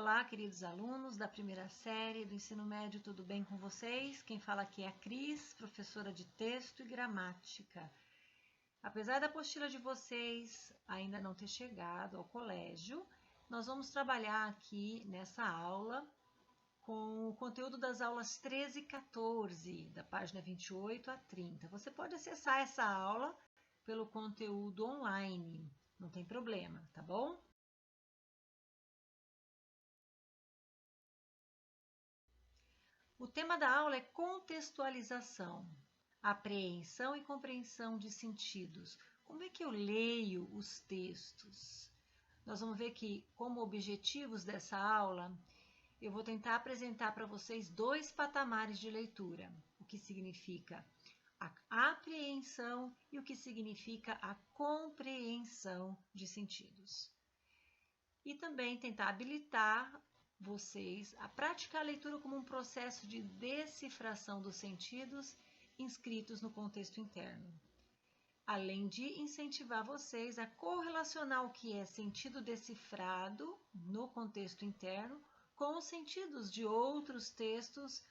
Olá, queridos alunos da primeira série do ensino médio, tudo bem com vocês? Quem fala aqui é a Cris, professora de texto e gramática. Apesar da apostila de vocês ainda não ter chegado ao colégio, nós vamos trabalhar aqui nessa aula com o conteúdo das aulas 13 e 14, da página 28 a 30. Você pode acessar essa aula pelo conteúdo online, não tem problema, tá bom? O tema da aula é contextualização, apreensão e compreensão de sentidos. Como é que eu leio os textos? Nós vamos ver que, como objetivos dessa aula, eu vou tentar apresentar para vocês dois patamares de leitura, o que significa a apreensão e o que significa a compreensão de sentidos. E também tentar habilitar vocês a praticar a leitura como um processo de decifração dos sentidos inscritos no contexto interno, além de incentivar vocês a correlacionar o que é sentido decifrado no contexto interno com os sentidos de outros textos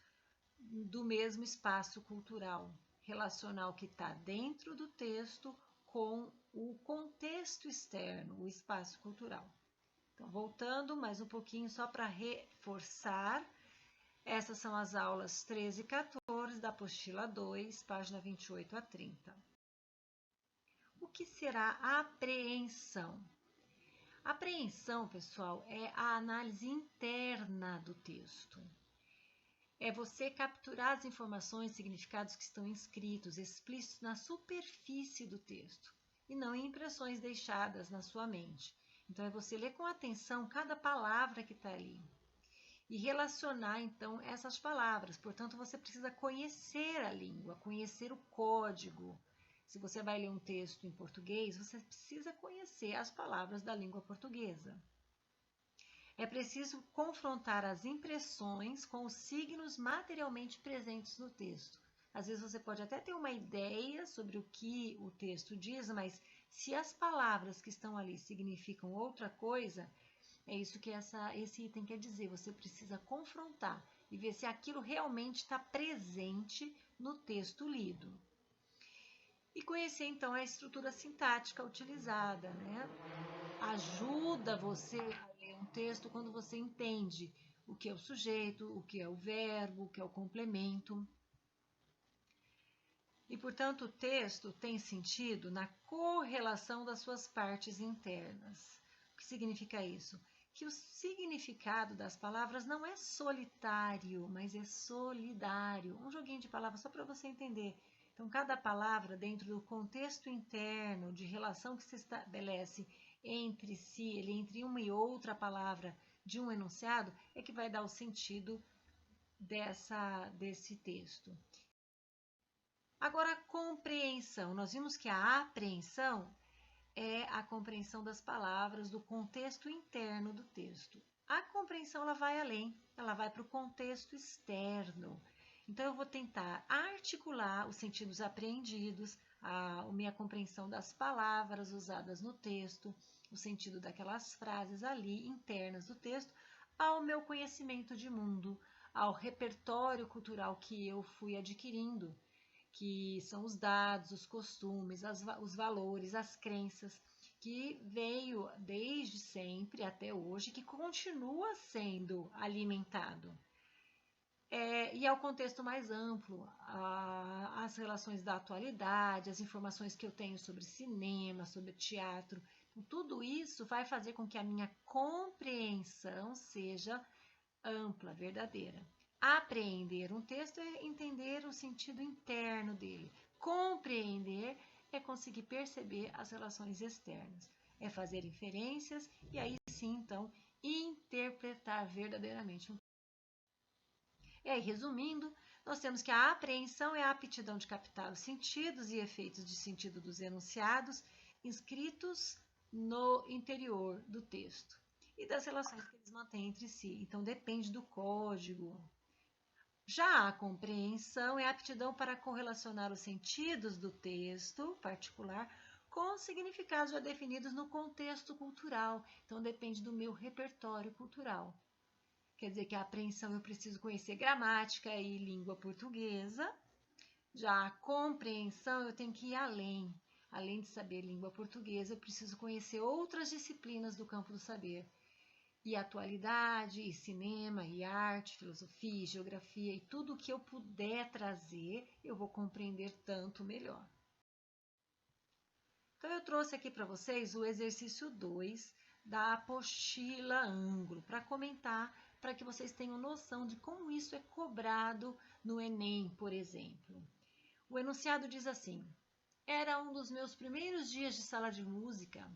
do mesmo espaço cultural, relacionar o que está dentro do texto com o contexto externo, o espaço cultural. Então, voltando mais um pouquinho só para reforçar, essas são as aulas 13 e 14 da apostila 2, página 28 a 30. O que será a apreensão? A apreensão, pessoal, é a análise interna do texto. É você capturar as informações e significados que estão inscritos, explícitos na superfície do texto, e não em impressões deixadas na sua mente. Então, é você ler com atenção cada palavra que está ali e relacionar, então, essas palavras. Portanto, você precisa conhecer a língua, conhecer o código. Se você vai ler um texto em português, você precisa conhecer as palavras da língua portuguesa. É preciso confrontar as impressões com os signos materialmente presentes no texto. Às vezes você pode até ter uma ideia sobre o que o texto diz, mas se as palavras que estão ali significam outra coisa, é isso que esse item quer dizer. Você precisa confrontar e ver se aquilo realmente está presente no texto lido. E conhecer, então, a estrutura sintática utilizada, né? Ajuda você a ler um texto quando você entende o que é o sujeito, o que é o verbo, o que é o complemento. E, portanto, o texto tem sentido na correlação das suas partes internas. O que significa isso? Que o significado das palavras não é solitário, mas é solidário. Um joguinho de palavras só para você entender. Então, cada palavra, dentro do contexto interno de relação que se estabelece entre si, entre uma e outra palavra de um enunciado, é que vai dar o sentido desse texto. Agora, a compreensão. Nós vimos que a apreensão é a compreensão das palavras do contexto interno do texto. A compreensão ela vai além, ela vai para o contexto externo. Então, eu vou tentar articular os sentidos apreendidos, a minha compreensão das palavras usadas no texto, o sentido daquelas frases ali internas do texto, ao meu conhecimento de mundo, ao repertório cultural que eu fui adquirindo, que são os dados, os costumes, os valores, as crenças, que veio desde sempre até hoje, que continua sendo alimentado. E ao contexto mais amplo, as relações da atualidade, as informações que eu tenho sobre cinema, sobre teatro, tudo isso vai fazer com que a minha compreensão seja ampla, verdadeira. Apreender um texto é entender o sentido interno dele. Compreender é conseguir perceber as relações externas. É fazer inferências e aí sim, então, interpretar verdadeiramente um texto. E aí, resumindo, nós temos que a apreensão é a aptidão de captar os sentidos e efeitos de sentido dos enunciados inscritos no interior do texto e das relações que eles mantêm entre si. Então, depende do código. Já a compreensão é a aptidão para correlacionar os sentidos do texto particular com os significados já definidos no contexto cultural. Então, depende do meu repertório cultural. quer dizer que a apreensão eu preciso conhecer gramática e língua portuguesa. Já a compreensão eu tenho que ir além. Além de saber língua portuguesa, eu preciso conhecer outras disciplinas do campo do saber. E atualidade, e cinema, e arte, filosofia, e geografia, e tudo o que eu puder trazer, eu vou compreender tanto melhor. Então, eu trouxe aqui para vocês o exercício 2 da apostila Anglo, para comentar, para que vocês tenham noção de como isso é cobrado no Enem, por exemplo. O enunciado diz assim: era um dos meus primeiros dias de sala de música.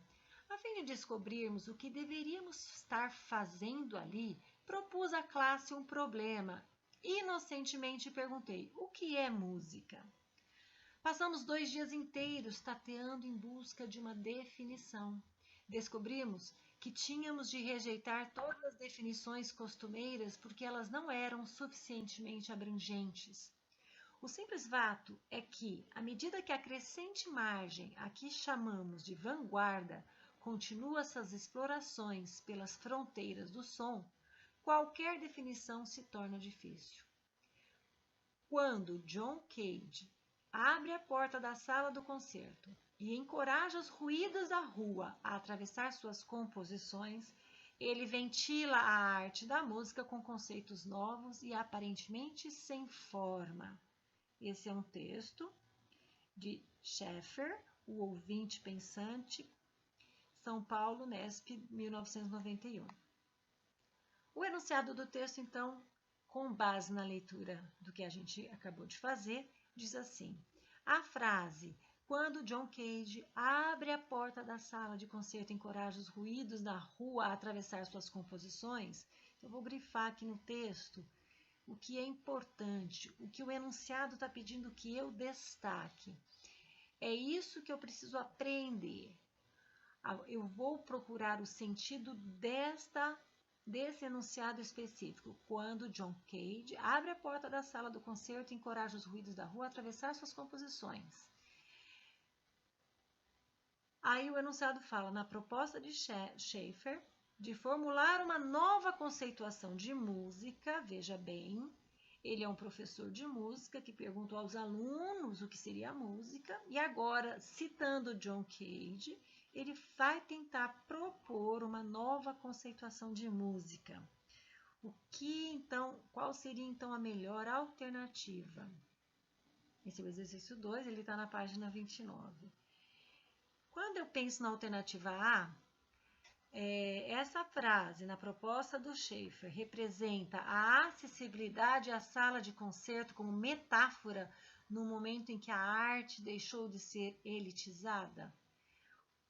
A fim de descobrirmos o que deveríamos estar fazendo ali, propus à classe um problema. Inocentemente perguntei: o que é música? Passamos 2 dias inteiros tateando em busca de uma definição. Descobrimos que tínhamos de rejeitar todas as definições costumeiras porque elas não eram suficientemente abrangentes. O simples fato é que, à medida que a crescente margem, a que chamamos de vanguarda, continua essas explorações pelas fronteiras do som, qualquer definição se torna difícil. Quando John Cage abre a porta da sala do concerto e encoraja os ruídos da rua a atravessar suas composições, ele ventila a arte da música com conceitos novos e aparentemente sem forma. Esse é um texto de Schaeffer, O Ouvinte Pensante, São Paulo, Nesp, 1991. O enunciado do texto, então, com base na leitura do que a gente acabou de fazer, diz assim: a frase "quando John Cage abre a porta da sala de concerto e encoraja os ruídos da rua a atravessar suas composições", eu vou grifar aqui no texto o que é importante, o que o enunciado está pedindo que eu destaque. É isso que eu preciso aprender. Eu vou procurar o sentido desse enunciado específico. Quando John Cage abre a porta da sala do concerto e encoraja os ruídos da rua a atravessar suas composições. Aí o enunciado fala na proposta de Schaeffer de formular uma nova conceituação de música. Veja bem, ele é um professor de música que perguntou aos alunos o que seria a música, e agora, citando John Cage, ele vai tentar propor uma nova conceituação de música. Qual seria então a melhor alternativa? Esse é o exercício 2, ele está na página 29. Quando eu penso na alternativa A, essa frase na proposta do Schaeffer representa a acessibilidade à sala de concerto como metáfora no momento em que a arte deixou de ser elitizada?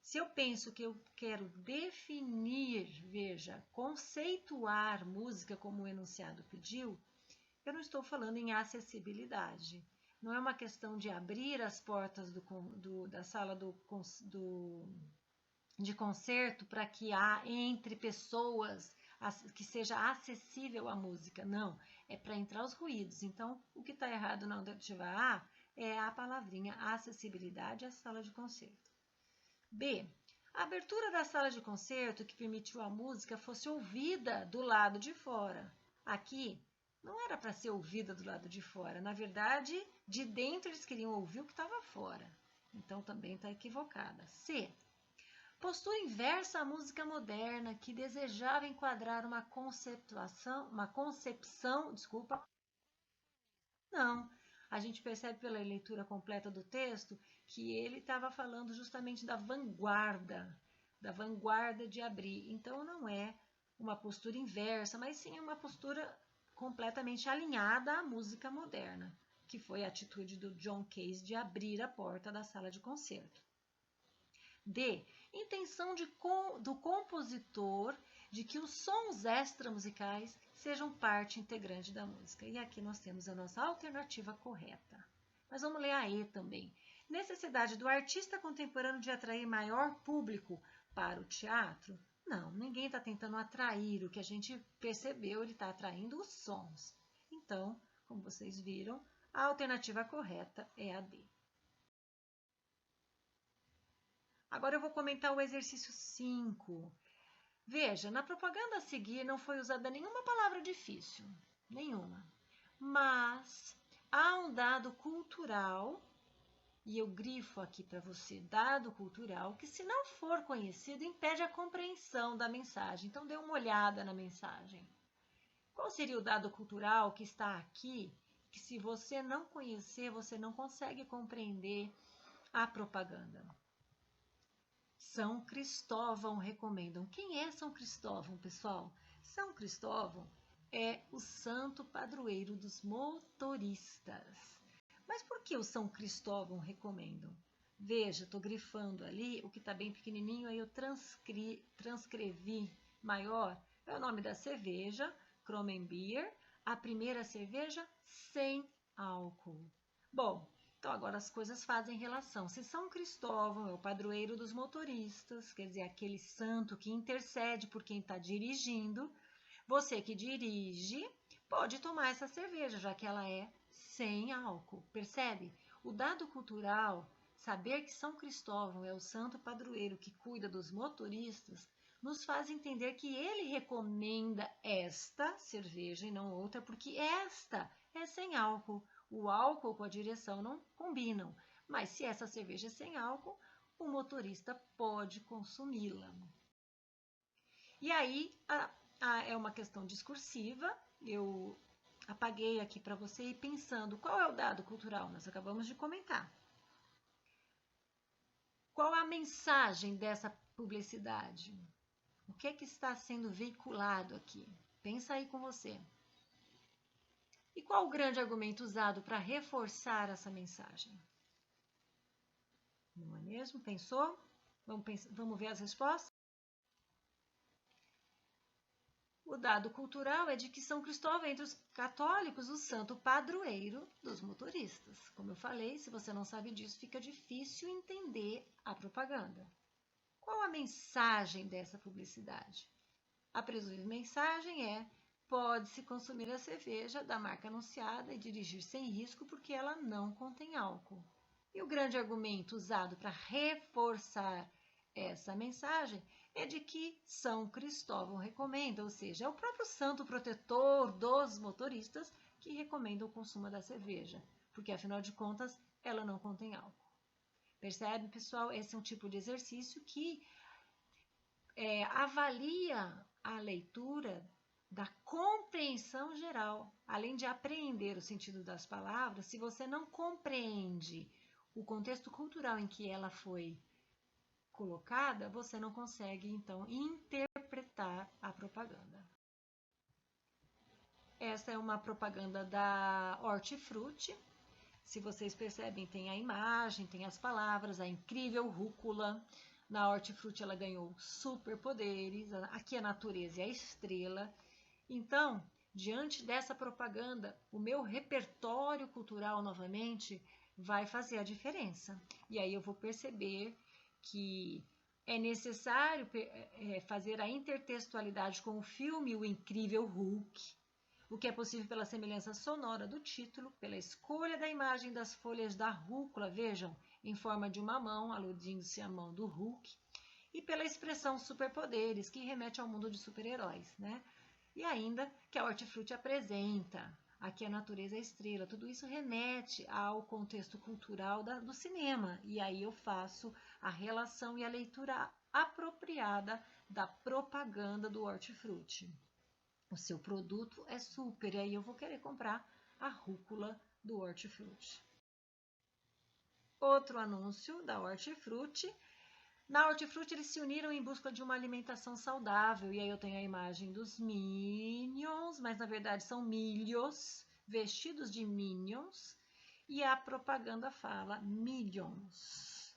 Se eu penso que eu quero definir, veja, conceituar música como o enunciado pediu, eu não estou falando em acessibilidade. Não é uma questão de abrir as portas da sala de concerto para que entre pessoas que seja acessível a música. Não, é para entrar os ruídos. Então, o que está errado na alternativa A é a palavrinha acessibilidade à sala de concerto. B. A abertura da sala de concerto que permitiu a música fosse ouvida do lado de fora. Aqui, não era para ser ouvida do lado de fora. Na verdade, de dentro eles queriam ouvir o que estava fora. Então, também está equivocada. C. Postura inversa à música moderna que desejava enquadrar uma concepção. Não, a gente percebe pela leitura completa do texto que ele estava falando justamente da vanguarda de abrir. Então, não é uma postura inversa, mas sim uma postura completamente alinhada à música moderna, que foi a atitude do John Cage de abrir a porta da sala de concerto. D. Intenção do compositor de que os sons extramusicais sejam parte integrante da música. E aqui nós temos a nossa alternativa correta. Mas vamos ler a E também. Necessidade do artista contemporâneo de atrair maior público para o teatro? Não, ninguém está tentando atrair. O que a gente percebeu, ele está atraindo os sons. Então, como vocês viram, a alternativa correta é a D. Agora eu vou comentar o exercício 5. Veja, na propaganda a seguir não foi usada nenhuma palavra difícil, nenhuma. Mas há um dado cultural, e eu grifo aqui para você, dado cultural, que se não for conhecido, impede a compreensão da mensagem. Então, dê uma olhada na mensagem. Qual seria o dado cultural que está aqui, que se você não conhecer, você não consegue compreender a propaganda? São Cristóvão recomendam. Quem é São Cristóvão, pessoal? São Cristóvão é o santo padroeiro dos motoristas. Mas por que o São Cristóvão recomendam? Veja, estou grifando ali, o que está bem pequenininho, aí eu transcrevi maior. É o nome da cerveja, Kronenbier, a primeira cerveja sem álcool. Bom, então agora as coisas fazem relação. Se São Cristóvão é o padroeiro dos motoristas, quer dizer, aquele santo que intercede por quem está dirigindo, você que dirige pode tomar essa cerveja, já que ela é sem álcool. Percebe? O dado cultural, saber que São Cristóvão é o santo padroeiro que cuida dos motoristas, nos faz entender que ele recomenda esta cerveja e não outra, porque esta é sem álcool. O álcool com a direção não combinam, mas se essa cerveja é sem álcool, o motorista pode consumi-la. E aí, é uma questão discursiva, eu apaguei aqui para você ir pensando qual é o dado cultural, nós acabamos de comentar. Qual a mensagem dessa publicidade? O que é que está sendo veiculado aqui? Pensa aí com você. E qual o grande argumento usado para reforçar essa mensagem? Não é mesmo? Pensou? Vamos ver as respostas? O dado cultural é de que São Cristóvão é entre os católicos o santo padroeiro dos motoristas. Como eu falei, se você não sabe disso, fica difícil entender a propaganda. Qual a mensagem dessa publicidade? A presumível mensagem é: pode-se consumir a cerveja da marca anunciada e dirigir sem risco porque ela não contém álcool. E o grande argumento usado para reforçar essa mensagem é de que São Cristóvão recomenda, ou seja, é o próprio santo protetor dos motoristas que recomenda o consumo da cerveja, porque afinal de contas ela não contém álcool. Percebe, pessoal? Esse é um tipo de exercício que avalia a leitura da compreensão geral. Além de apreender o sentido das palavras, se você não compreende o contexto cultural em que ela foi colocada, você não consegue, então, interpretar a propaganda. Essa é uma propaganda da Hortifruti. Se vocês percebem, tem a imagem, tem as palavras, a incrível rúcula. Na Hortifruti ela ganhou superpoderes, aqui a natureza é a estrela. Então, diante dessa propaganda, o meu repertório cultural, novamente, vai fazer a diferença. E aí eu vou perceber que é necessário fazer a intertextualidade com o filme O Incrível Hulk, o que é possível pela semelhança sonora do título, pela escolha da imagem das folhas da rúcula, vejam, em forma de uma mão, aludindo-se à mão do Hulk, e pela expressão superpoderes, que remete ao mundo de super-heróis, né? E ainda que a Hortifruti apresenta, aqui a natureza é a estrela, tudo isso remete ao contexto cultural do cinema, e aí eu faço a relação e a leitura apropriada da propaganda do Hortifruti. O seu produto é super, e aí eu vou querer comprar a rúcula do Hortifruti. Outro anúncio da Hortifruti. Na Hortifruti eles se uniram em busca de uma alimentação saudável, e aí eu tenho a imagem dos Minions, mas na verdade são milhos, vestidos de Minions, e a propaganda fala Millions.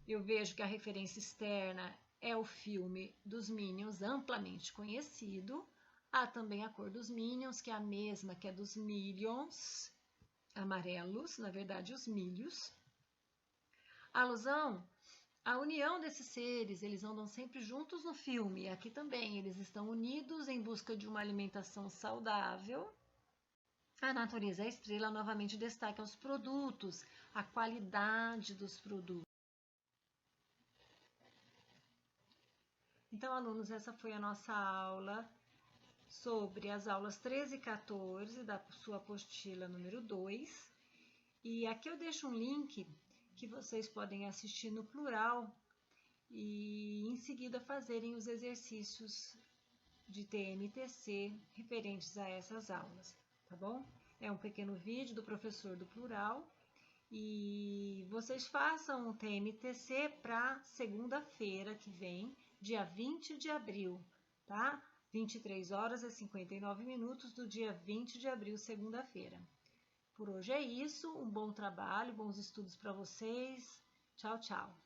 Eu vejo que a referência externa é o filme dos Minions, amplamente conhecido. Há também a cor dos Minions, que é a mesma que é dos Millions, amarelos, na verdade os milhos. Alusão à união desses seres, eles andam sempre juntos no filme. Aqui também, eles estão unidos em busca de uma alimentação saudável. A natureza é a estrela, novamente destaca os produtos, a qualidade dos produtos. Então, alunos, essa foi a nossa aula sobre as aulas 13 e 14 da sua apostila número 2. E aqui eu deixo um link que vocês podem assistir no plural e em seguida fazerem os exercícios de TNTC referentes a essas aulas, tá bom? É um pequeno vídeo do professor do plural e vocês façam o TNTC para segunda-feira que vem, dia 20 de abril, tá? 23 horas e 59 minutos do dia 20 de abril, segunda-feira. Por hoje é isso, um bom trabalho, bons estudos para vocês. Tchau, tchau.